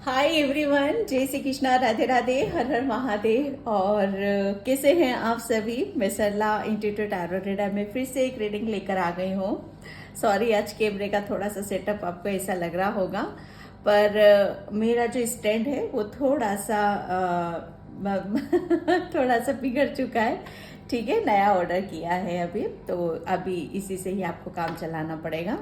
Hi everyone, जय श्री कृष्णा, राधे राधे, हर हर महादेव। और कैसे हैं आप सभी। मैं सरला इंट्यूटिव टैरो रीडर में फिर से एक रीडिंग लेकर आ गई हूँ। सॉरी, आज कैमरे का थोड़ा सा सेटअप आपको ऐसा लग रहा होगा, पर मेरा जो स्टैंड है वो थोड़ा सा थोड़ा सा बिगड़ चुका है। ठीक है, नया ऑर्डर किया है अभी, तो अभी इसी से ही आपको काम चलाना पड़ेगा।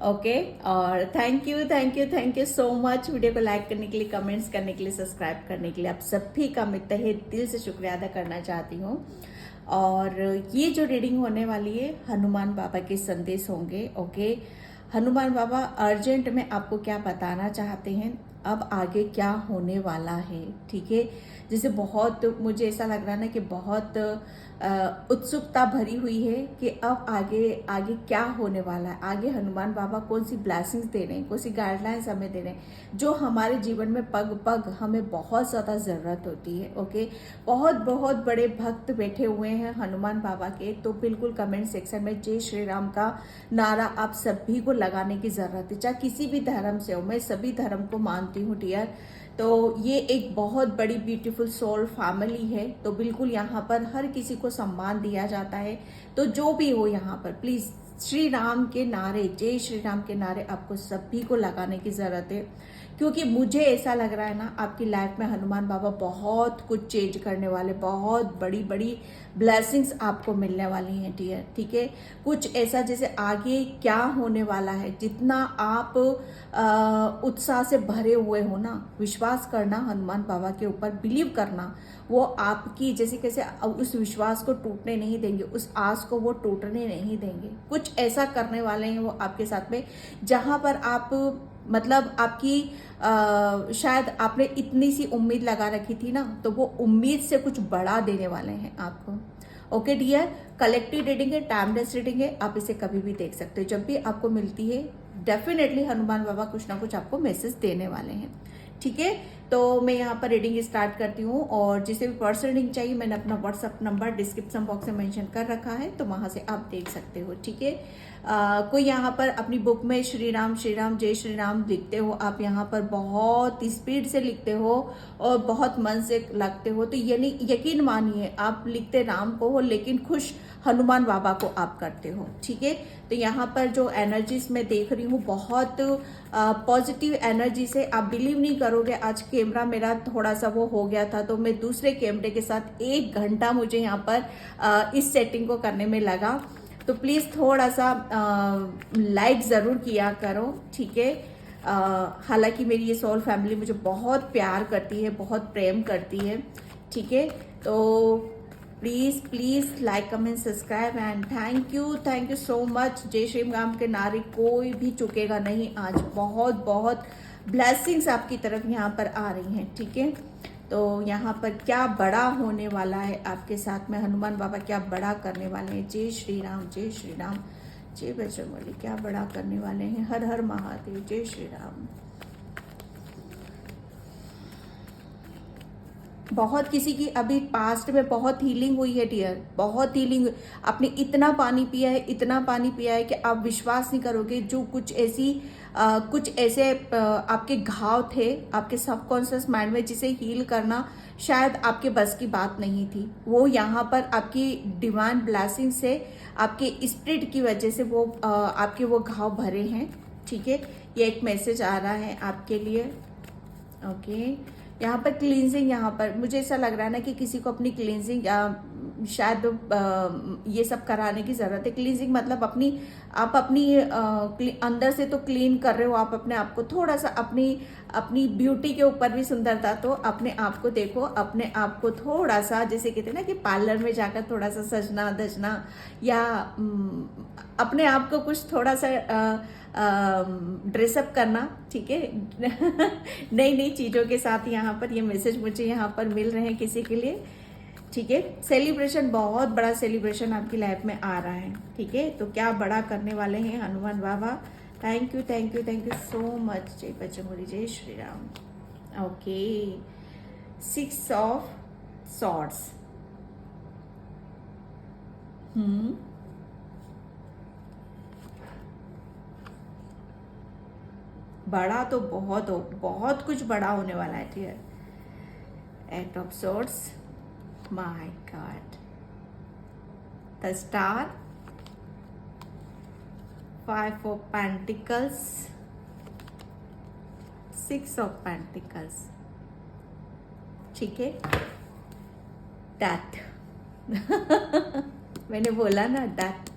ओके और thank you so much video को लाइक करने के लिए, कमेंट्स करने के लिए, सब्सक्राइब करने के लिए। आप सभी का मैं तहे दिल से शुक्रिया अदा करना चाहती हूँ। और ये जो रीडिंग होने वाली है, हनुमान बाबा के संदेश होंगे। ओके, हनुमान बाबा अर्जेंट में आपको क्या बताना चाहते हैं, अब आगे क्या होने वाला है। ठीक है, जैसे बहुत मुझे ऐसा लग रहा है ना कि बहुत उत्सुकता भरी हुई है कि अब आगे आगे क्या होने वाला है। आगे हनुमान बाबा कौन सी ब्लेसिंग्स दे रहे हैं, कौन सी गाइडलाइंस हमें दे रहे हैं, जो हमारे जीवन में पग पग हमें बहुत ज़्यादा ज़रूरत होती है। ओके, बहुत बहुत बड़े भक्त बैठे हुए हैं हनुमान बाबा के, तो बिल्कुल कमेंट सेक्शन में जय श्री राम का नारा आप सभी को लगाने की ज़रूरत है, चाहे किसी भी धर्म से हो। मैं सभी धर्म को मानती हूँ डियर। तो ये एक बहुत बड़ी ब्यूटीफुल सोल फैमिली है, तो बिल्कुल यहाँ पर हर किसी को सम्मान दिया जाता है। तो जो भी हो यहाँ पर प्लीज श्री राम के नारे, जय श्री राम के नारे आपको सभी को लगाने की जरूरत है, क्योंकि मुझे ऐसा लग रहा है ना आपकी लाइफ में हनुमान बाबा बहुत कुछ चेंज करने वाले, बहुत बड़ी बड़ी ब्लेसिंग्स आपको मिलने वाली हैं डियर। ठीक है, कुछ ऐसा जैसे आगे क्या होने वाला है, जितना आप उत्साह से भरे हुए हो ना, विश्वास करना हनुमान बाबा के ऊपर, बिलीव करना, वो आपकी जैसे कैसे उस विश्वास को टूटने नहीं देंगे, उस आस को वो टूटने नहीं देंगे। कुछ ऐसा करने वाले हैं वो आपके साथ में, जहां पर आप मतलब आपकी शायद आपने इतनी सी उम्मीद लगा रखी थी ना, तो वो उम्मीद से कुछ बढ़ा देने वाले हैं आपको। ओके डियर, कलेक्टिव रीडिंग है, टाइमलेस रीडिंग है, आप इसे कभी भी देख सकते हो, जब भी आपको मिलती है। डेफिनेटली हनुमान बाबा कुछ ना कुछ आपको मैसेज देने वाले हैं। ठीक है, तो मैं यहाँ पर रीडिंग स्टार्ट करती हूँ। और जिसे भी पर्सनल रीडिंग चाहिए, मैंने अपना व्हाट्सअप नंबर डिस्क्रिप्शन बॉक्स में मेंशन कर रखा है, तो वहां से आप देख सकते हो। ठीक है, कोई यहाँ पर अपनी बुक में श्री राम जय श्री राम लिखते हो, आप यहाँ पर बहुत स्पीड से लिखते हो और बहुत मन से लगते हो, तो यानी यकीन मानिए आप लिखते राम को हो, लेकिन खुश हनुमान बाबा को आप करते हो। ठीक है, तो यहाँ पर जो एनर्जीज मैं देख रही हूँ, बहुत पॉजिटिव एनर्जी से, आप बिलीव नहीं करोगे, आज कैमरा मेरा थोड़ा सा वो हो गया था, तो मैं दूसरे कैमरे के साथ 1 घंटा मुझे यहाँ पर इस सेटिंग को करने में लगा। तो प्लीज़ थोड़ा सा लाइक ज़रूर किया करो। ठीक है, हालांकि मेरी ये सोल फैमिली मुझे बहुत प्यार करती है, बहुत प्रेम करती है। ठीक है, तो please please like comment subscribe and thank you so much. जय श्री राम के नारे कोई भी चुकेगा नहीं आज, बहुत बहुत ब्लेसिंग्स आपकी तरफ यहाँ पर आ रही हैं। ठीक है, तो यहाँ पर क्या बड़ा होने वाला है आपके साथ में, हनुमान बाबा क्या बड़ा करने वाले हैं। जय श्री राम जय बजरंगबली, क्या बड़ा करने वाले हैं। हर हर महादेव, जय श्री राम। बहुत किसी की अभी पास्ट में बहुत हीलिंग हुई है डियर, बहुत हीलिंग। आपने इतना पानी पिया है, इतना पानी पिया है कि आप विश्वास नहीं करोगे, जो कुछ ऐसे आपके घाव थे आपके सबकॉन्शियस माइंड में, जिसे हील करना शायद आपके बस की बात नहीं थी, वो यहाँ पर आपकी डिवाइन ब्लेसिंग से, आपके स्पिरिट की वजह से वो आपके वो घाव भरे हैं। ठीक है, ये एक मैसेज आ रहा है आपके लिए। ओके, यहाँ पर क्लींजिंग, यहाँ पर मुझे ऐसा लग रहा है ना कि किसी को अपनी क्लींजिंग शायद ये सब कराने की जरूरत है। क्लींजिंग मतलब आप अपनी अंदर से तो क्लीन कर रहे हो, आप अपने आप को थोड़ा सा अपनी ब्यूटी के ऊपर भी सुंदरता, तो अपने आप को देखो, अपने आप को थोड़ा सा जैसे कहते हैं ना कि पार्लर में जाकर थोड़ा सा सजना धजना, या अपने आप को कुछ थोड़ा सा ड्रेसअप करना। ठीक है, नई नई चीज़ों के साथ यहाँ पर ये मैसेज मुझे यहाँ पर मिल रहे हैं किसी के लिए। ठीक है, सेलिब्रेशन, बहुत बड़ा सेलिब्रेशन आपकी लाइफ में आ रहा है। ठीक है, तो क्या बड़ा करने वाले हैं Hanuman Baba. Thank you so much. जय बजरंगबली, जय Shri Ram. Okay, 6 of swords. बड़ा तो बहुत हो, बहुत कुछ बड़ा होने वाला है dear. Eight of swords, my god, the star, 5 of pentacles, 6 of pentacles, ठीक है, डेथ। मैंने बोला ना डेथ,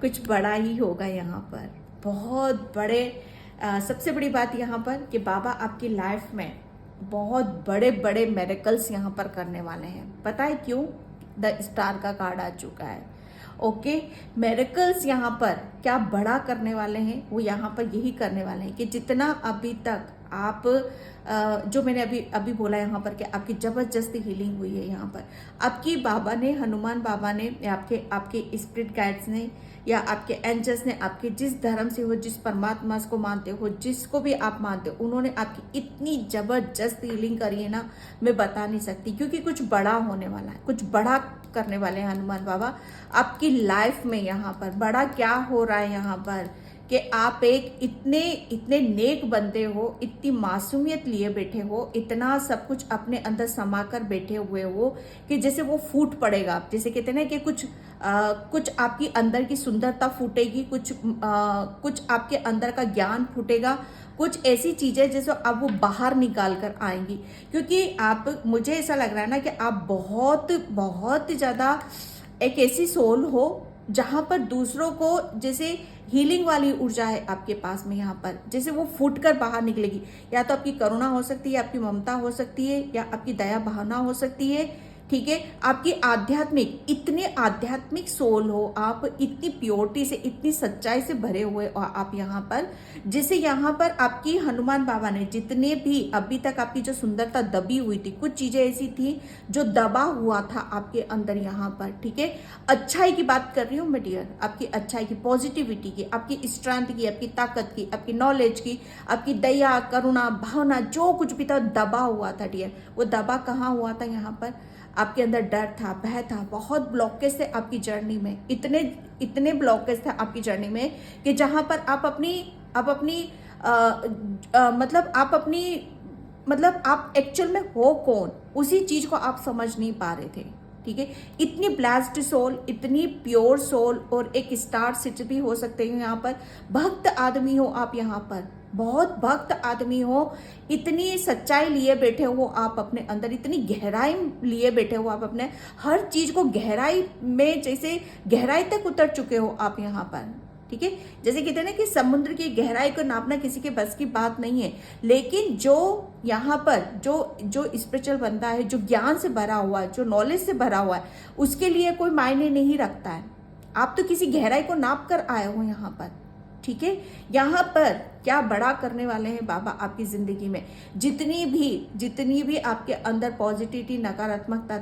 कुछ बड़ा ही होगा यहाँ पर, बहुत बड़े। सबसे बड़ी बात यहाँ पर कि बाबा आपकी लाइफ में बहुत बड़े बड़े मेरेकल्स यहाँ पर करने वाले हैं। पता है क्यों? द स्टार का कार्ड आ चुका है। ओके, मेरेकल्स यहाँ पर क्या बड़ा करने वाले हैं, वो यहाँ पर यही करने वाले हैं कि जितना अभी तक आप जो मैंने अभी अभी बोला यहाँ पर कि आपकी जबरदस्ती हीलिंग हुई है, यहाँ पर आपकी बाबा ने, हनुमान बाबा ने, या आपके स्पिरिट गाइड्स ने, या आपके एंजल्स ने, आपके जिस धर्म से हो, जिस परमात्मा को मानते हो, जिसको भी आप मानते हो, उन्होंने आपकी इतनी जबरदस्त हीलिंग करी है ना, मैं बता नहीं सकती। क्योंकि कुछ बड़ा होने वाला है, कुछ बड़ा करने वाले हैं हनुमान बाबा आपकी लाइफ में। यहाँ पर बड़ा क्या हो रहा है यहाँ पर कि आप एक इतने नेक बंदे हो, इतनी मासूमियत लिए बैठे हो, इतना सब कुछ अपने अंदर समा कर बैठे हुए हो कि जैसे वो फूट पड़ेगा। जैसे कहते हैं ना कि कुछ आपकी अंदर की सुंदरता फूटेगी, कुछ आपके अंदर का ज्ञान फूटेगा, कुछ ऐसी चीजें जैसे अब वो बाहर निकाल कर आएंगी। क्योंकि आप, मुझे ऐसा लग रहा है ना कि आप बहुत बहुत ज्यादा एक ऐसी सोल हो जहां पर दूसरों को, जैसे हीलिंग वाली ऊर्जा है आपके पास में, यहाँ पर जैसे वो फूट कर बाहर निकलेगी। या तो आपकी करुणा हो सकती है, आपकी ममता हो सकती है, या आपकी दया भावना हो सकती है, ठीक है। आपकी आध्यात्मिक, इतने आध्यात्मिक सोल हो आप, इतनी प्योरिटी से, इतनी सच्चाई से भरे हुए आप यहाँ पर, जैसे यहाँ पर आपकी हनुमान बाबा ने जितने भी अभी तक आपकी जो सुंदरता दबी हुई थी, कुछ चीजें ऐसी थी जो दबा हुआ था आपके अंदर यहाँ पर, ठीक है। अच्छाई की बात कर रही हूँ मैं डियर, आपकी अच्छाई की, पॉजिटिविटी की, आपकी स्ट्रेंथ की, आपकी ताकत की, आपकी नॉलेज की, आपकी दया, करुणा, भावना, जो कुछ भी था दबा हुआ था डियर। वो दबा कहाँ हुआ था? यहाँ पर आपके अंदर डर था, भय था, बहुत ब्लॉकेज थे आपकी जर्नी में, इतने ब्लॉकेज थे आपकी जर्नी में कि जहां पर आप आप एक्चुअल में हो कौन, उसी चीज को आप समझ नहीं पा रहे थे, ठीक है। इतनी ब्लेस्ड सोल, इतनी प्योर सोल, और एक स्टार सिटी भी हो सकते हो यहाँ पर, भक्त आदमी हो आप यहाँ पर, बहुत भक्त आदमी हो, इतनी सच्चाई लिए बैठे हो आप अपने अंदर, इतनी गहराई लिए बैठे हो आप अपने हर चीज को गहराई में, जैसे गहराई तक उतर चुके हो आप यहाँ पर, ठीक है। जैसे कहते हैं ना कि समुद्र की गहराई को नापना किसी के बस की बात नहीं है, लेकिन जो यहाँ पर जो स्पिरिचुअल बंदा है, जो ज्ञान से भरा हुआ है, जो नॉलेज से भरा हुआ है, उसके लिए कोई मायने नहीं रखता है। आप तो किसी गहराई को नाप कर आए हो यहाँ पर, ठीक है। यहाँ पर क्या बड़ा करने वाले हैं बाबा आपकी जिंदगी में? जितनी भी आपके अंदर पॉजिटिविटी, नकारात्मकता,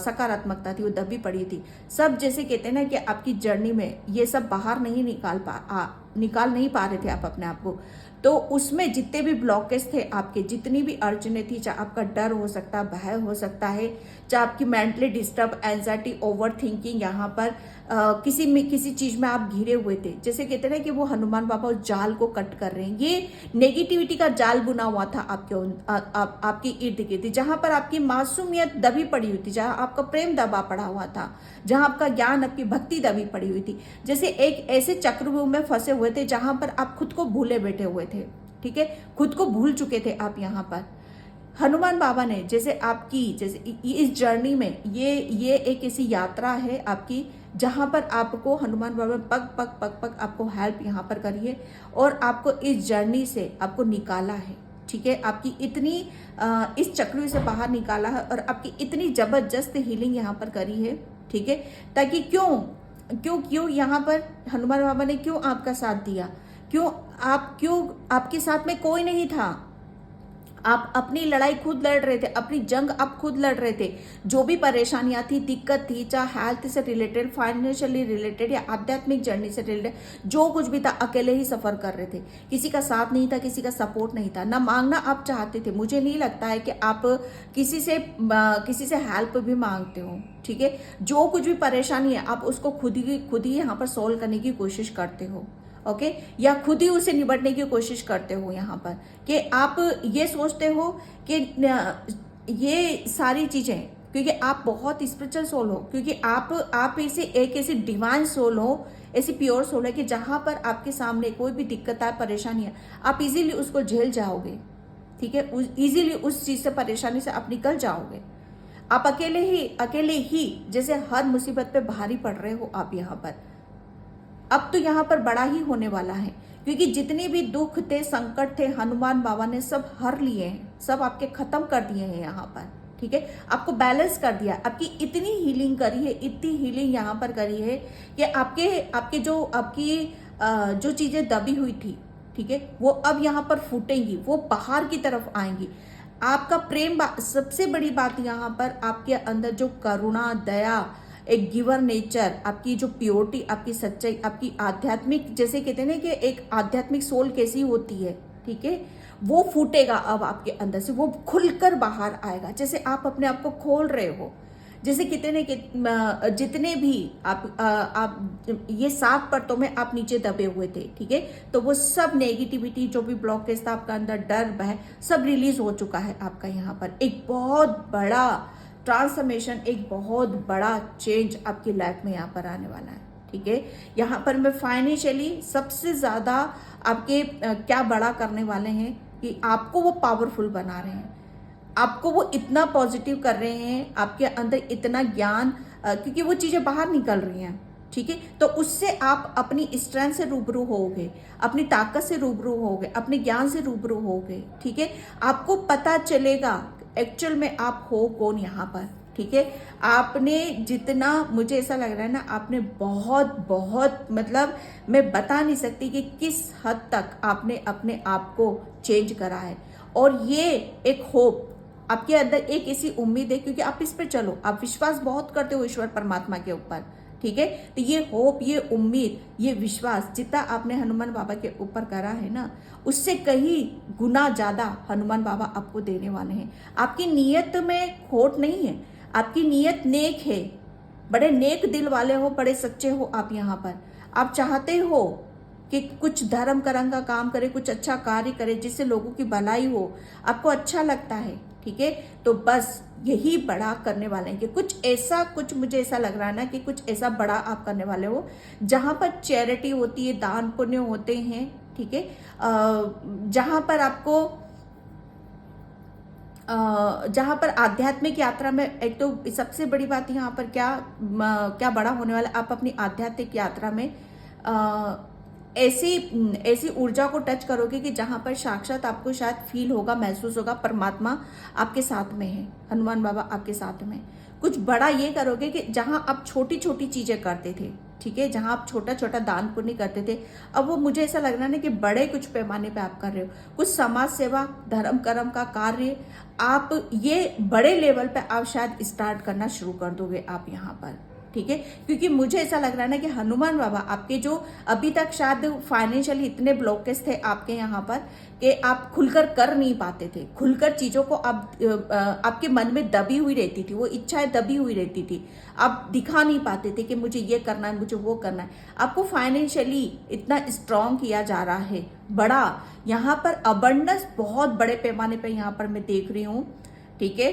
सकारात्मकता थी, वो दबी पड़ी थी, सब जैसे कहते हैं ना कि आपकी जर्नी में ये सब बाहर नहीं निकाल नहीं पा रहे थे आप अपने आप को, तो उसमें जितने भी ब्लॉकेज थे आपके, जितनी भी अड़चने थी, चाहे आपका डर हो सकता है, भय हो सकता है, चाहे आपकी mentally disturb, anxiety, over thinking, यहाँ पर किसी चीज में आप घिरे हुए थे, जैसे कहते हैं कि वो हनुमान बाबा उस जाल को कट कर रहे हैं। ये नेगेटिविटी का जाल बुना हुआ था आपके इर्द गिर्द, जहां पर आपकी मासूमियत दबी पड़ी हुई थी, जहां आपका प्रेम दबा पड़ा हुआ था, जहां आपका ज्ञान, आपकी भक्ति दबी पड़ी हुई थी, जैसे एक ऐसे चक्रव्यूह में फंसे हुए थे जहां पर आप खुद को भूले बैठे हुए थे, ठीक है। खुद को भूल चुके थे आप यहाँ पर। हनुमान बाबा ने जैसे इस जर्नी में, ये एक ऐसी यात्रा है आपकी जहां पर आपको हनुमान बाबा पग आपको हेल्प यहाँ पर करी है, और आपको इस जर्नी से आपको निकाला है, ठीक है। आपकी इतनी इस चक्र से बाहर निकाला है, और आपकी इतनी जबरदस्त हीलिंग यहाँ पर करी है, ठीक है। ताकि क्यों यहाँ पर हनुमान बाबा ने क्यों आपका साथ दिया? क्यों आपके साथ में कोई नहीं था? आप अपनी लड़ाई खुद लड़ रहे थे, अपनी जंग आप खुद लड़ रहे थे। जो भी परेशानियां थी, दिक्कत थी, चाहे हेल्थ से रिलेटेड, फाइनेंशियली रिलेटेड, या आध्यात्मिक जर्नी से रिलेटेड, जो कुछ भी था, अकेले ही सफर कर रहे थे। किसी का साथ नहीं था, किसी का सपोर्ट नहीं था, ना मांगना आप चाहते थे। मुझे नहीं लगता है कि आप किसी से हेल्प भी मांगते हो, ठीक है। जो कुछ भी परेशानी है, आप उसको खुद ही यहाँ पर सोल्व करने की कोशिश करते हो। ओके, या खुद ही उसे निपटने की कोशिश करते हो यहाँ पर, कि आप ये सोचते हो कि ये सारी चीजें, क्योंकि आप बहुत स्पिरिचुअल सोल हो, क्योंकि आप ऐसी डिवाइन सोल हो, ऐसी प्योर सोल है कि जहां पर आपके सामने कोई भी दिक्कत है, परेशानी है, आप इजीली उसको झेल जाओगे, ठीक है, इजीली उस चीज से, परेशानी से आप निकल जाओगे। आप अकेले ही जैसे हर मुसीबत पे भारी पड़ रहे हो आप यहाँ पर। अब तो यहाँ पर बड़ा ही होने वाला है, क्योंकि जितने भी दुख थे, संकट थे, हनुमान बाबा ने सब हर लिए हैं, सब आपके खत्म कर दिए हैं यहाँ पर, ठीक है, आपको बैलेंस कर दिया, आपकी इतनी हीलिंग करी है, इतनी हीलिंग यहाँ पर करी है कि आपकी जो चीजें दबी हुई थी, ठीक है, वो अब यहाँ पर फूटेंगी, वो बाहर की तरफ आएंगी। आपका प्रेम, सबसे बड़ी बात यहाँ पर, आपके अंदर जो करुणा, दया, एक गिवर नेचर, आपकी जो प्योरिटी, आपकी सच्चाई, आपकी आध्यात्मिक, जैसे कहते हैं ना कि एक आध्यात्मिक सोल कैसी होती है, ठीक है, वो फूटेगा अब आपके अंदर से, वो खुलकर बाहर आएगा, जैसे आप अपने आप को खोल रहे हो। जैसे कहते हैं कि जितने भी आप ये 7 परतों में आप नीचे दबे हुए थे, ठीक है, तो वो सब नेगेटिविटी, जो भी ब्लॉकेज था आपका अंदर, डर, भय, सब रिलीज हो चुका है आपका यहाँ पर। एक बहुत बड़ा ट्रांसफॉर्मेशन, एक बहुत बड़ा चेंज आपकी लाइफ में यहाँ पर आने वाला है, ठीक है। यहाँ पर मैं फाइनेंशियली सबसे ज्यादा आपके क्या बड़ा करने वाले हैं कि आपको वो पावरफुल बना रहे हैं, आपको वो इतना पॉजिटिव कर रहे हैं, आपके अंदर इतना ज्ञान, क्योंकि वो चीजें बाहर निकल रही हैं, ठीक है, तो उससे आप अपनी स्ट्रेंथ से रूबरू होगे, अपनी ताकत से रूबरू होगे, अपने ज्ञान से रूबरू होगे, ठीक है। आपको पता चलेगा एक्चुअल में आप हो कौन यहाँ पर, ठीक है। आपने जितना, मुझे ऐसा लग रहा है ना, आपने बहुत बहुत, मतलब मैं बता नहीं सकती कि किस हद तक आपने अपने आप को चेंज करा है। और ये एक होप आपके अंदर, एक ऐसी उम्मीद है, क्योंकि आप इस पर चलो, आप विश्वास बहुत करते हो ईश्वर परमात्मा के ऊपर, ठीक है, तो ये होप, ये उम्मीद, ये विश्वास जितना आपने हनुमान बाबा के ऊपर करा है ना, उससे कहीं गुना ज्यादा हनुमान बाबा आपको देने वाले हैं। आपकी नीयत में खोट नहीं है, आपकी नीयत नेक है, बड़े नेक दिल वाले हो, बड़े सच्चे हो आप यहाँ पर। आप चाहते हो कि कुछ धर्म कर्म का काम करे, कुछ अच्छा कार्य करे, जिससे लोगों की भलाई हो, आपको अच्छा लगता है, ठीक है, तो बस यही बड़ा करने वाले हैं कि कुछ मुझे ऐसा लग रहा है ना कि कुछ ऐसा बड़ा आप करने वाले हो, जहां पर चैरिटी होती है, दान पुण्य होते हैं, ठीक है, जहां पर आपको जहां पर आध्यात्मिक यात्रा में, एक तो सबसे बड़ी बात यहाँ पर क्या बड़ा होने वाला, आप अपनी आध्यात्मिक यात्रा में ऐसी ऊर्जा को टच करोगे कि जहां पर साक्षात आपको शायद फील होगा, महसूस होगा, परमात्मा आपके साथ में है, हनुमान बाबा आपके साथ में। कुछ बड़ा ये करोगे कि जहां आप छोटी छोटी चीजें करते थे, ठीक है, जहां आप छोटा छोटा दान पुण्य करते थे, अब वो मुझे ऐसा लग रहा है ना कि बड़े कुछ पैमाने पे आप कर रहे हो, कुछ समाज सेवा, धर्म कर्म का कार्य, आप ये बड़े लेवल पे आप शायद स्टार्ट करना शुरू कर दोगे आप यहाँ पर, ठीक है, क्योंकि मुझे ऐसा लग रहा है ना कि हनुमान बाबा आपके, जो अभी तक शायद फाइनेंशियली इतने ब्लॉकेज थे आपके यहाँ पर कि आप खुलकर कर नहीं पाते थे, खुलकर चीजों को आपके मन में दबी हुई रहती थी, वो इच्छाएं दबी हुई रहती थी, आप दिखा नहीं पाते थे कि मुझे ये करना है, मुझे वो करना है। आपको फाइनेंशियली इतना स्ट्रांग किया जा रहा है, बड़ा यहाँ पर अबंडेंस बहुत बड़े पैमाने पर यहाँ पर मैं देख रही हूँ, ठीक है।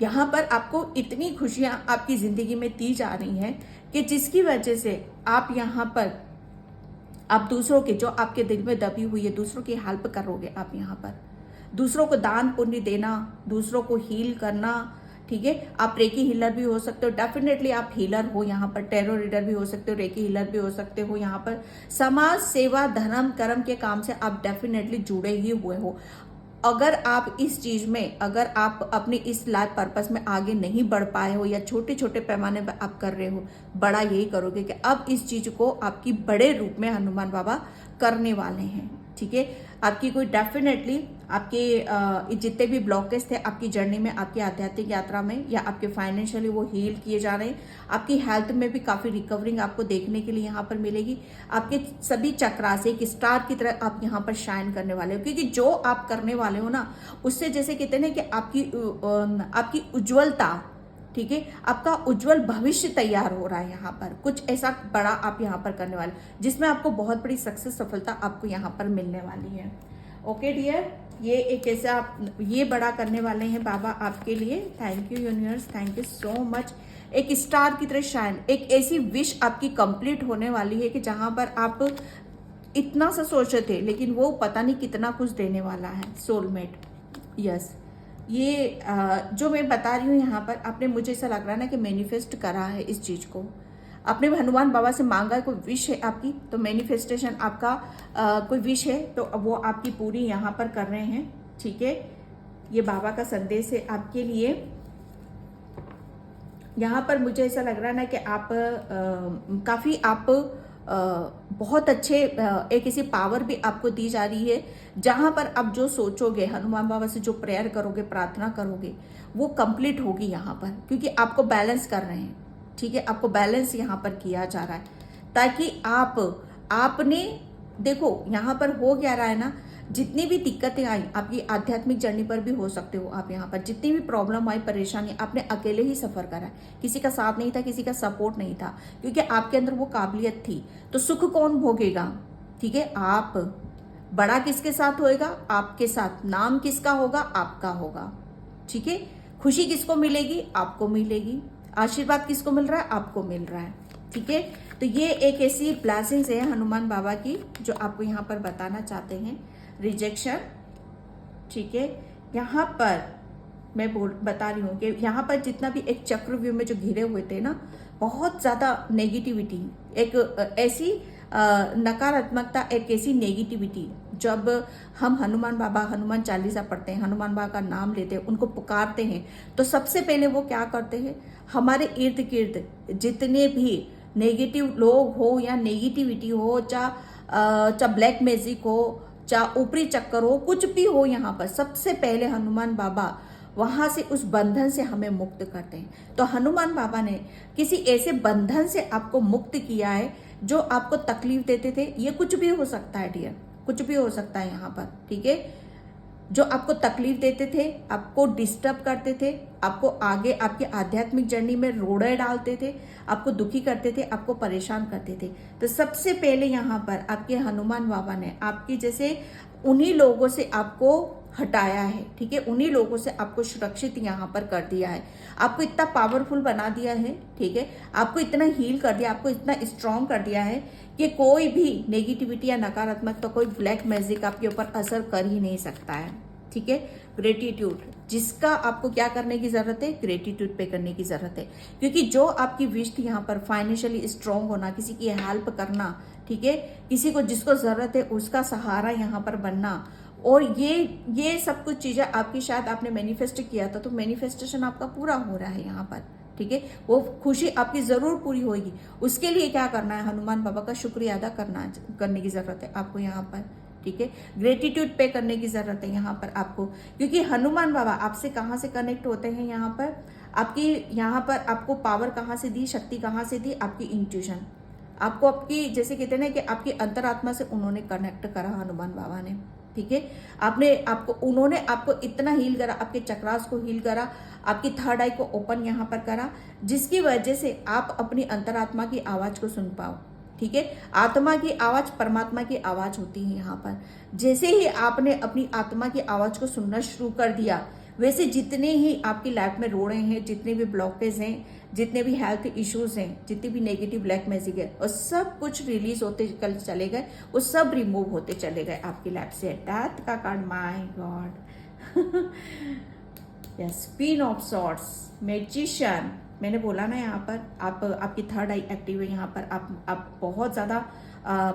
यहाँ पर आपको इतनी खुशियां आपकी जिंदगी में दी जा रही हैं कि जिसकी वजह से आप यहाँ पर, आप दूसरों के, जो आपके दिल में दबी हुई है, दूसरों की हेल्प करोगे आप यहाँ पर, दूसरों को दान पुण्य देना, दूसरों को हील करना, ठीक है। आप रेकी हीलर भी हो सकते हो, डेफिनेटली आप हीलर हो यहाँ पर, टेरो रीडर भी हो सकते हो, रेकी हीलर भी हो सकते हो यहाँ पर। समाज सेवा, धर्म कर्म के काम से आप डेफिनेटली जुड़े ही हुए हो। अगर आप इस चीज में, अगर आप अपनी इस लाइफ पर्पस में आगे नहीं बढ़ पाए हो, या छोटे छोटे पैमाने पर आप कर रहे हो, बड़ा यही करोगे कि अब इस चीज को आपकी बड़े रूप में हनुमान बाबा करने वाले हैं, ठीक है। आपकी कोई डेफिनेटली आपके जितने भी ब्लॉकेज थे आपकी जर्नी में, आपकी आध्यात्मिक यात्रा में, या आपके फाइनेंशियली वो हील किए जा रहे हैं। आपकी हेल्थ में भी काफी रिकवरिंग आपको देखने के लिए यहाँ पर मिलेगी। आपके सभी चक्रा से एक स्टार की तरह आप यहाँ पर शाइन करने वाले हो, क्योंकि जो आप करने वाले हो ना, उससे जैसे कहते हैं ना कि आपकी उज्ज्वलता, ठीक है, आपका उज्जवल भविष्य तैयार हो रहा है यहाँ पर। कुछ ऐसा बड़ा आप यहाँ पर करने वाले, जिसमें आपको बहुत बड़ी सक्सेस, सफलता आपको यहाँ पर मिलने वाली है। ओके डियर, ये एक ऐसा आप ये बड़ा करने वाले हैं बाबा आपके लिए। Thank you universe, thank you so much. एक स्टार की तरह शाइन, एक ऐसी विश आपकी कंप्लीट होने वाली है कि जहां पर आप इतना सा सोचे थे, लेकिन वो पता नहीं कितना कुछ देने वाला है। सोलमेट, यस, ये जो मैं बता रही हूँ यहाँ पर, आपने, मुझे ऐसा लग रहा है ना कि मैनिफेस्ट करा है इस चीज को। आपने हनुमान बाबा से मांगा है, कोई विश है आपकी, तो मैनिफेस्टेशन आपका कोई विश है तो वो आपकी पूरी यहाँ पर कर रहे हैं। ठीक है, ये बाबा का संदेश है आपके लिए। यहाँ पर मुझे ऐसा लग रहा है ना कि आप काफी आप बहुत अच्छे, एक ऐसी पावर भी आपको दी जा रही है जहां पर आप जो सोचोगे, हनुमान बाबा से जो प्रेयर करोगे, प्रार्थना करोगे, वो कंप्लीट होगी यहाँ पर, क्योंकि आपको बैलेंस कर रहे हैं। ठीक है, आपको बैलेंस यहाँ पर किया जा रहा है, ताकि आपने देखो यहाँ पर हो क्या रहा है ना, जितनी भी दिक्कतें आई आपकी आध्यात्मिक जर्नी पर भी हो सकते हो आप, यहाँ पर जितनी भी प्रॉब्लम आई, परेशानी, आपने अकेले ही सफर करा है। किसी का साथ नहीं था, किसी का सपोर्ट नहीं था, क्योंकि आपके अंदर वो काबिलियत थी। तो सुख कौन भोगेगा? ठीक है, आप। बड़ा किसके साथ होएगा? आपके साथ। नाम किसका होगा? आपका होगा। ठीक है, खुशी किसको मिलेगी? आपको मिलेगी। आशीर्वाद किसको मिल रहा है? आपको मिल रहा है। ठीक है, तो ये एक ऐसी ब्लेसिंग्स है हनुमान बाबा की जो आपको यहाँ पर बताना चाहते हैं। रिजेक्शन, ठीक है, यहाँ पर मैं बता रही हूँ कि यहाँ पर जितना भी एक चक्रव्यूह में जो घिरे हुए थे ना, बहुत ज्यादा नेगेटिविटी, एक ऐसी नकारात्मकता, एक ऐसी नेगेटिविटी, जब हम हनुमान बाबा, हनुमान चालीसा पढ़ते हैं, हनुमान बाबा का नाम लेते हैं, उनको पुकारते हैं, तो सबसे पहले वो क्या करते हैं, हमारे इर्द गिर्द जितने भी नेगेटिव लोग हो या नेगेटिविटी हो, चाहे ब्लैक मैजिक हो, चाहे ऊपरी चक्कर हो, कुछ भी हो, यहाँ पर सबसे पहले हनुमान बाबा वहां से, उस बंधन से हमें मुक्त करते हैं। तो हनुमान बाबा ने किसी ऐसे बंधन से आपको मुक्त किया है जो आपको तकलीफ देते थे। ये कुछ भी हो सकता है डियर, कुछ भी हो सकता है यहाँ पर। ठीक है, जो आपको तकलीफ देते थे, आपको डिस्टर्ब करते थे, आपको आगे आपकी आध्यात्मिक जर्नी में रोड़े डालते थे, आपको दुखी करते थे, आपको परेशान करते थे, तो सबसे पहले यहाँ पर आपके हनुमान बाबा ने आपकी जैसे उन्हीं लोगों से आपको हटाया है। ठीक है, उन्हीं लोगों से आपको सुरक्षित यहाँ पर कर दिया है, आपको इतना पावरफुल बना दिया है। ठीक है, आपको इतना हील कर दिया, आपको इतना स्ट्रांग कर दिया है कि कोई भी नेगेटिविटी या नकारात्मक, तो कोई ब्लैक मैजिक आपके ऊपर असर कर ही नहीं सकता है। ठीक है, ग्रेटिट्यूड, जिसका आपको क्या करने की जरूरत है? ग्रेटिट्यूड पे करने की जरूरत है, क्योंकि जो आपकी विश थी यहाँ पर, फाइनेंशियली स्ट्रांग होना, किसी की हेल्प करना, ठीक है, किसी को जिसको जरूरत है उसका सहारा यहाँ पर बनना, और ये सब कुछ चीजें आपकी, शायद आपने मैनिफेस्ट किया था, तो मैनिफेस्टेशन आपका पूरा हो रहा है यहाँ पर। ठीक है, वो खुशी आपकी जरूर पूरी होगी। उसके लिए क्या करना है? हनुमान बाबा का शुक्रिया अदा करने की जरूरत है आपको यहाँ पर। ठीक है, ग्रेटिट्यूड पे करने की जरूरत है यहाँ पर आपको, क्योंकि हनुमान बाबा आपसे कहाँ से कनेक्ट होते हैं यहाँ पर, आपकी यहाँ पर आपको पावर कहाँ से दी, शक्ति कहाँ से दी? आपकी इंट्यूशन, आपको आपकी, जैसे कहते हैं ना कि आपकी अंतरात्मा से उन्होंने कनेक्ट करा हनुमान बाबा ने। ठीक है, उन्होंने आपको इतना हील करा, आपके चक्रास को हील करा, आपकी थर्ड आई को ओपन यहाँ पर करा, जिसकी वजह से आप अपनी अंतरात्मा की आवाज को सुन पाओ। ठीक है, आत्मा की आवाज परमात्मा की आवाज होती है यहाँ पर। जैसे ही आपने अपनी आत्मा की आवाज को सुनना शुरू कर दिया, वैसे जितने ही आपकी लाइफ में रोड़े हैं, जितने भी ब्लॉकेज हैं, जितने भी हेल्थ इश्यूज हैं, जितनी भी नेगेटिव ब्लैक मैजिक है, और सब कुछ रिलीज होते चले गए, वो सब रिमूव होते चले गए आपकी लाइफ से। डेथ का card, my God, yes, queen of swords, magician, मैंने बोला ना यहाँ पर आपकी थर्ड आई एक्टिव है यहाँ पर। आप बहुत ज्यादा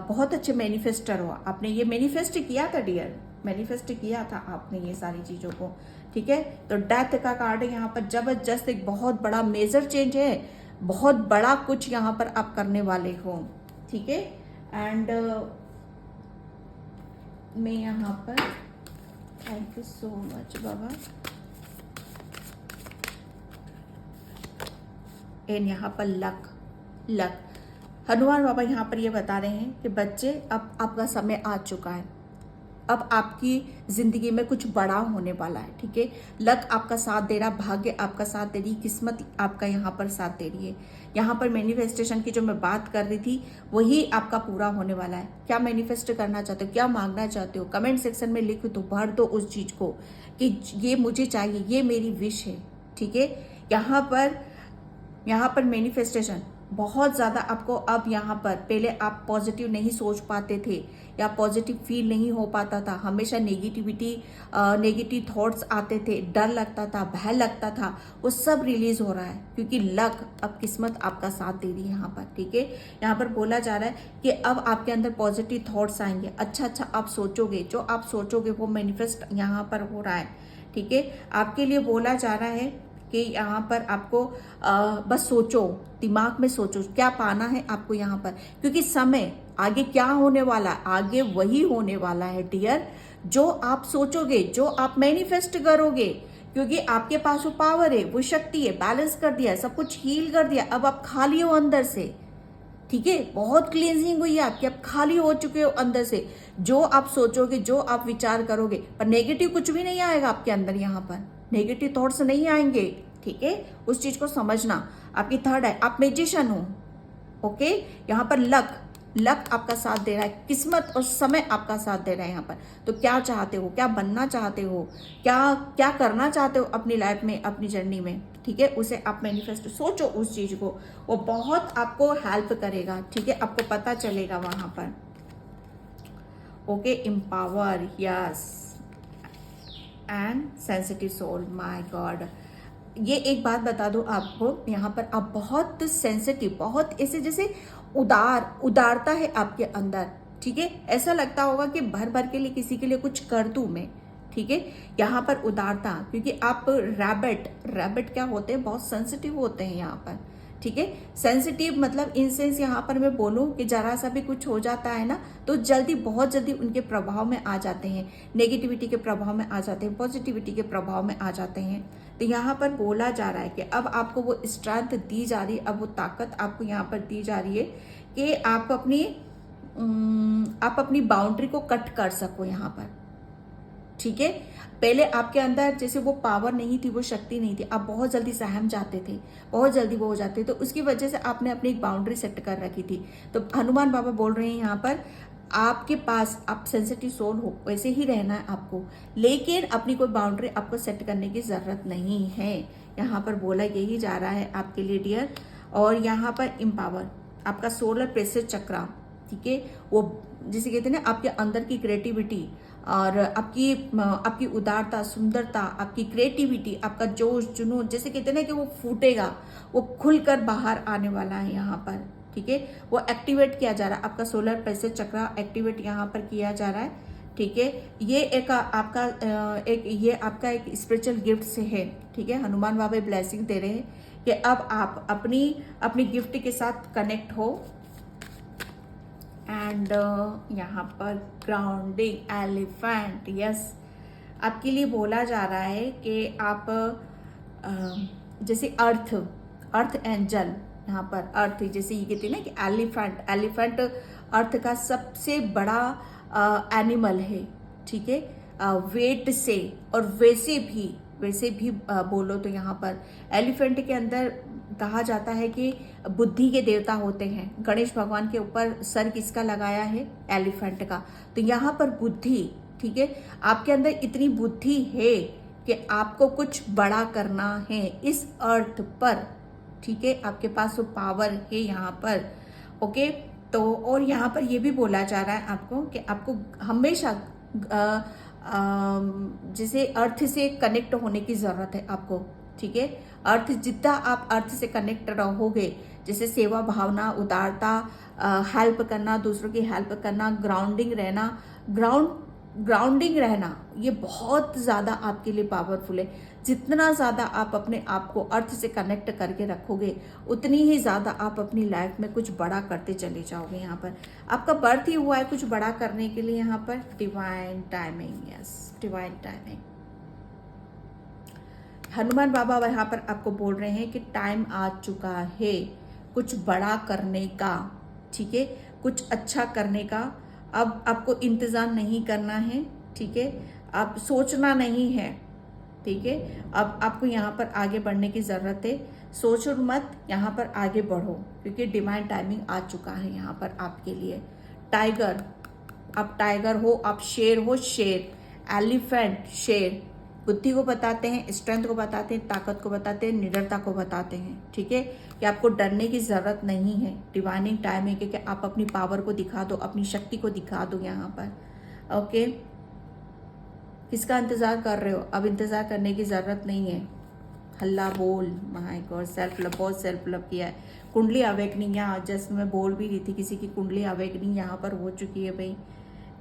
बहुत अच्छे मैनिफेस्टर हो। आपने ये मैनिफेस्ट किया था डियर, मैनिफेस्ट किया था आपने ये सारी चीजों को। ठीक है, तो डेथ का कार्ड है यहाँ पर, जबरदस्त एक बहुत बड़ा मेजर चेंज है, बहुत बड़ा कुछ यहाँ पर आप करने वाले हो। ठीक है, एंड मैं यहाँ पर, thank you so much Baba, and यहाँ पर लक हनुमान बाबा यहाँ पर ये बता रहे हैं कि बच्चे, अब आपका समय आ चुका है। अब आपकी जिंदगी में कुछ बड़ा होने वाला है, ठीक है। लक आपका साथ दे रहा, भाग्य आपका साथ दे रही, किस्मत आपका यहाँ पर साथ दे रही है। यहाँ पर मैनिफेस्टेशन की जो मैं बात कर रही थी वही आपका पूरा होने वाला है। क्या मैनिफेस्ट करना चाहते हो, क्या मांगना चाहते हो, कमेंट सेक्शन में लिख दो, भर दो उस चीज को कि ये मुझे चाहिए, ये मेरी विश है, ठीक है। यहाँ पर मैनिफेस्टेशन बहुत ज़्यादा आपको अब यहाँ पर, पहले आप पॉजिटिव नहीं सोच पाते थे या पॉजिटिव फील नहीं हो पाता था, हमेशा नेगेटिव थॉट्स आते थे, डर लगता था, भय लगता था, वो सब रिलीज हो रहा है क्योंकि लक, अब किस्मत आपका साथ दे रही है यहाँ पर, ठीक है। यहाँ पर बोला जा रहा है कि अब आपके अंदर पॉजिटिव थॉट्स आएंगे, अच्छा आप सोचोगे, जो आप सोचोगे वो मैनिफेस्ट यहाँ पर हो रहा है, ठीक है। आपके लिए बोला जा रहा है कि यहाँ पर आपको बस सोचो, दिमाग में सोचो क्या पाना है आपको यहाँ पर, क्योंकि समय आगे क्या होने वाला है, आगे वही होने वाला है डियर, जो आप सोचोगे, जो आप मैनिफेस्ट करोगे, क्योंकि आपके पास वो पावर है, वो शक्ति है, बैलेंस कर दिया, सब कुछ हील कर दिया, अब आप खाली हो अंदर से, ठीक है। बहुत क्लींजिंग हुई है आपकी, अब खाली हो चुके हो अंदर से। जो आप सोचोगे, जो आप विचार करोगे, पर नेगेटिव कुछ भी नहीं आएगा आपके अंदर, यहाँ पर नेगेटिव थॉट्स नहीं आएंगे, ठीक है। उस चीज को समझना। आपकी थर्ड है, आप मैजिशियन हो, ओके। यहाँ पर लक आपका साथ दे रहा है, किस्मत और समय आपका साथ दे रहा है यहाँ पर। तो क्या चाहते हो, क्या बनना चाहते हो, क्या करना चाहते हो अपनी लाइफ में, अपनी जर्नी में, ठीक है, उसे आप मैनिफेस्ट सोचो उस चीज को, वो बहुत आपको हेल्प करेगा, ठीक है, आपको पता चलेगा वहां पर, okay. Empower, yes, and sensitive soul, my god. ये एक बात बता दो आपको, यहाँ पर आप बहुत सेंसिटिव, बहुत ऐसे जैसे उदारता है आपके अंदर, ठीक है। ऐसा लगता होगा कि भर के लिए किसी के लिए कुछ कर दूं मैं, ठीक है। यहाँ पर उदारता, क्योंकि आप रैबिट क्या होते हैं, बहुत सेंसिटिव होते हैं यहाँ पर, ठीक है। सेंसिटिव मतलब इन सेंस यहाँ पर मैं बोलूं कि जरा सा भी कुछ हो जाता है ना तो बहुत जल्दी उनके प्रभाव में आ जाते हैं, नेगेटिविटी के प्रभाव में आ जाते हैं, पॉजिटिविटी के प्रभाव में आ जाते हैं। तो यहाँ पर बोला जा रहा है कि अब आपको वो स्ट्रेंथ दी जा रही है, अब वो ताकत आपको यहाँ पर दी जा रही है कि आप अपनी बाउंड्री को कट कर सको यहाँ पर, ठीक है। पहले आपके अंदर जैसे वो पावर नहीं थी, वो शक्ति नहीं थी, आप बहुत जल्दी सहम जाते थे, बहुत जल्दी वो हो जाते, तो उसकी वजह से आपने अपनी एक बाउंड्री सेट कर रखी थी। तो हनुमान बाबा बोल रहे हैं यहाँ पर, आपके पास, आप सेंसिटिव सोल हो, वैसे ही रहना है आपको, लेकिन अपनी कोई बाउंड्री आपको सेट करने की जरूरत नहीं है, यहाँ पर बोला यही जा रहा है आपके लिए डियर। और यहाँ पर एम्पावर, आपका सोलर प्लेक्सस चक्र, ठीक है, वो जिसे कहते हैं ना, आपके अंदर की क्रिएटिविटी और आपकी उदारता, सुंदरता, आपकी क्रिएटिविटी, आपका जोश जुनून, जैसे कहते हैं ना कि वो फूटेगा, वो खुलकर बाहर आने वाला है यहाँ पर, ठीक है। वो एक्टिवेट किया जा रहा है, आपका सोलर प्लेक्सस चक्र एक्टिवेट यहाँ पर किया जा रहा है, ठीक है। ये ये आपका एक स्पिरिचुअल गिफ्ट से है, ठीक है। हनुमान बाबा ब्लेसिंग दे रहे हैं कि अब आप अपनी गिफ्ट के साथ कनेक्ट हो। एंड यहाँ पर ग्राउंडिंग एलिफेंट, यस, आपके लिए बोला जा रहा है कि आप जैसे अर्थ एंजल, यहाँ पर अर्थ, जैसे ये कहते हैं ना कि एलिफेंट अर्थ का सबसे बड़ा एनिमल है, ठीक है, वेट से। और वैसे भी बोलो तो यहाँ पर एलिफेंट के अंदर कहा जाता है कि बुद्धि के देवता होते हैं। गणेश भगवान के ऊपर सर किसका लगाया है, एलिफेंट का। तो यहाँ पर बुद्धि, ठीक है, आपके अंदर इतनी बुद्धि है कि आपको कुछ बड़ा करना है इस अर्थ पर, ठीक है, आपके पास वो पावर है यहाँ पर, ओके। तो और यहाँ पर ये भी बोला जा रहा है आपको कि आपको हमेशा जैसे अर्थ से कनेक्ट होने की जरूरत है आपको, ठीक है। अर्थ, जितना आप अर्थ से कनेक्ट रहोगे, जैसे सेवा भावना, उदारता, हेल्प करना, दूसरों की हेल्प करना, ग्राउंडिंग रहना, ये बहुत ज़्यादा आपके लिए पावरफुल है। जितना ज़्यादा आप अपने आप को अर्थ से कनेक्ट करके रखोगे, उतनी ही ज़्यादा आप अपनी लाइफ में कुछ बड़ा करते चले जाओगे। यहाँ पर आपका बर्थ ही हुआ है कुछ बड़ा करने के लिए, यहाँ पर divine timing, yes, divine timing. Hanuman Baba यहाँ पर आपको बोल रहे हैं कि टाइम आ चुका है कुछ बड़ा करने का, ठीक है, कुछ अच्छा करने का। अब आपको इंतजार नहीं करना है, ठीक है, अब सोचना नहीं है, ठीक है। अब आपको यहाँ पर आगे बढ़ने की ज़रूरत है, सोचो मत, यहाँ पर आगे बढ़ो, क्योंकि डिवाइन टाइमिंग आ चुका है यहाँ पर आपके लिए। टाइगर, आप टाइगर हो, आप शेर हो, शेर, एलिफेंट, शेर, बुद्धि को बताते हैं, स्ट्रेंथ को बताते हैं, ताकत को बताते हैं, निडरता को बताते हैं, ठीक है। कि आपको डरने की ज़रूरत नहीं है, डिवाइनिंग टाइम है, क्योंकि आप अपनी पावर को दिखा दो, अपनी शक्ति को दिखा दो यहाँ पर। ओके, किसका इंतज़ार कर रहे हो? अब इंतज़ार करने की ज़रूरत नहीं है, हल्ला बोल। माय गॉड, सेल्फ लव, बहुत सेल्फ लव किया है। कुंडली अवेकनिंग, यहाँ जस्ट मैं बोल भी रही थी, किसी की कुंडली अवेकनिंग यहाँ पर हो चुकी है भाई,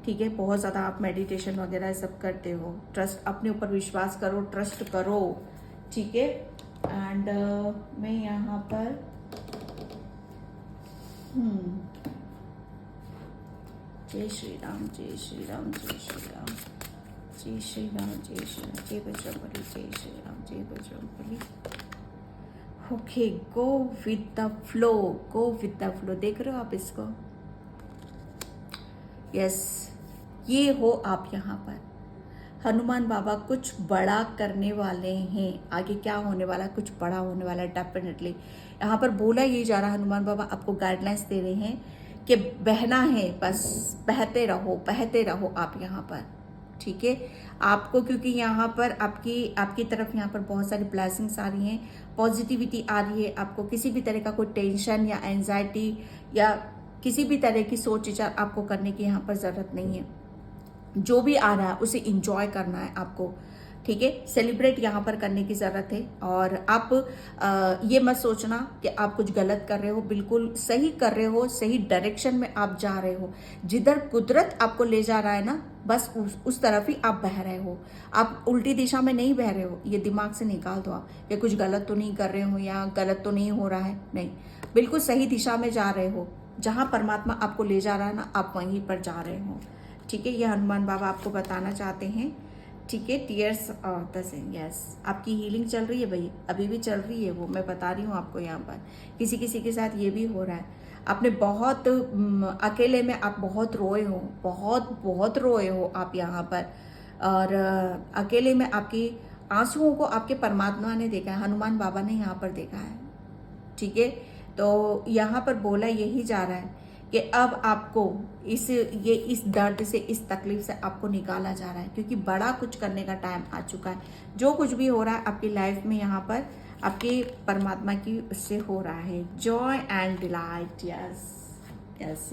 ठीक है। बहुत ज़्यादा आप मेडिटेशन वगैरह सब करते हो, ट्रस्ट, अपने ऊपर विश्वास करो, ट्रस्ट करो, ठीक है। एंड मैं यहाँ पर जय श्री राम, जय श्री राम, जय श्री राम, जय श्री राम, जय श्री राम, जय बजरंगबली, जय श्री राम, जय Bajrangbali. Okay, go with the flow, go with the flow. देख रहे हो आप इसको? यस, ये हो आप यहाँ पर। हनुमान बाबा कुछ बड़ा करने वाले हैं, आगे क्या होने वाला है, कुछ बड़ा होने वाला है डेफिनेटली। यहाँ पर बोला यही जा रहा है, हनुमान बाबा आपको गाइडलाइंस दे रहे हैं कि बहना है, बस बहते रहो आप यहाँ पर, ठीक है। आपको, क्योंकि यहाँ पर आपकी तरफ यहाँ पर बहुत सारी ब्लेसिंग्स आ रही हैं, पॉजिटिविटी आ रही है। आपको किसी भी तरह का कोई टेंशन या एंजाइटी या किसी भी तरह की सोच विचार आपको करने की यहाँ पर ज़रूरत नहीं है। जो भी आ रहा है उसे इंजॉय करना है आपको, ठीक है। सेलिब्रेट यहाँ पर करने की ज़रूरत है। और आप ये मत सोचना कि आप कुछ गलत कर रहे हो, बिल्कुल सही कर रहे हो, सही डायरेक्शन में आप जा रहे हो। जिधर कुदरत आपको ले जा रहा है ना, बस उस तरफ ही आप बह रहे हो। आप उल्टी दिशा में नहीं बह रहे हो, ये दिमाग से निकाल दो आप, कि कुछ गलत तो नहीं कर रहे हो या गलत तो नहीं हो रहा है, नहीं, बिल्कुल सही दिशा में जा रहे हो। जहाँ परमात्मा आपको ले जा रहा है ना, आप वहीं पर जा रहे हो, ठीक है। ये हनुमान बाबा आपको बताना चाहते हैं, ठीक है। टीयर्स यस, आपकी हीलिंग चल रही है भाई, अभी भी चल रही है, वो मैं बता रही हूँ आपको। यहाँ पर किसी किसी के साथ ये भी हो रहा है, आपने बहुत अकेले में आप बहुत रोए हो, बहुत रोए हो आप यहाँ पर। और अकेले में आपकी आंसुओं को आपके परमात्मा ने देखा है, हनुमान बाबा ने यहाँ पर देखा है, ठीक है। तो यहाँ पर बोला यही जा रहा है कि अब आपको इस दर्द से, इस तकलीफ से आपको निकाला जा रहा है, क्योंकि बड़ा कुछ करने का टाइम आ चुका है। जो कुछ भी हो रहा है आपकी लाइफ में, यहाँ पर आपके परमात्मा की उससे हो रहा है, Joy and delight. Yes yes.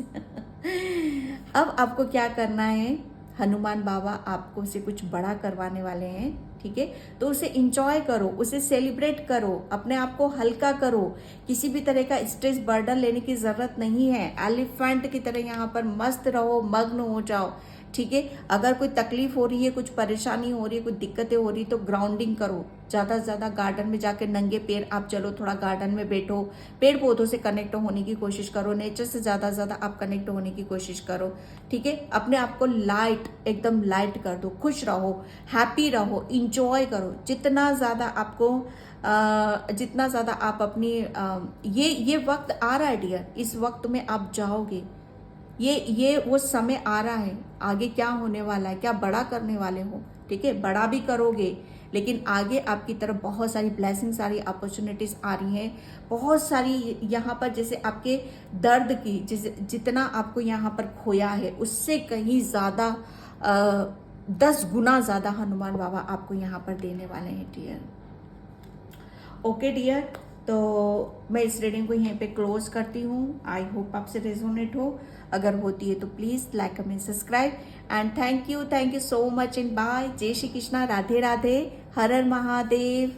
अब आपको क्या करना है, हनुमान बाबा आपको से कुछ बड़ा करवाने वाले हैं, ठीक है। तो उसे इंजॉय करो, उसे सेलिब्रेट करो, अपने आप को हल्का करो। किसी भी तरह का स्ट्रेस बर्डन लेने की जरूरत नहीं है। एलिफेंट की तरह यहाँ पर मस्त रहो, मग्न हो जाओ, ठीक है। अगर कोई तकलीफ हो रही है, कुछ परेशानी हो रही है, कुछ दिक्कतें हो रही है, तो ग्राउंडिंग करो। ज़्यादा से ज़्यादा गार्डन में जाकर नंगे पैर आप चलो, थोड़ा गार्डन में बैठो, पेड़ पौधों से कनेक्ट होने की कोशिश करो, नेचर से ज़्यादा से ज़्यादा आप कनेक्ट होने की कोशिश करो, ठीक है। अपने आप को लाइट, एकदम लाइट कर दो, खुश रहो, हैप्पी रहो, इंजॉय करो। जितना ज़्यादा आप अपनी ये वक्त आ रहा है डियर, इस वक्त में आप जाओगे, ये वो समय आ रहा है। आगे क्या होने वाला है, क्या बड़ा करने वाले हो, ठीक है। बड़ा भी करोगे, लेकिन आगे आपकी तरफ बहुत सारी ब्लेसिंग्स आ रही, अपॉर्चुनिटीज आ रही हैं, बहुत सारी। यहाँ पर जैसे आपके दर्द की, जितना आपको यहाँ पर खोया है, उससे कहीं ज़्यादा 10 गुना ज़्यादा हनुमान बाबा आपको यहाँ पर देने वाले हैं डियर। ओके डियर, तो मैं इस रीडिंग को यहीं पे क्लोज करती हूँ। आई होप आपसे रेजोनेट हो, अगर होती है तो please like, comment, subscribe and thank you so much and bye. जय श्री कृष्णा, राधे राधे, हर हर महादेव।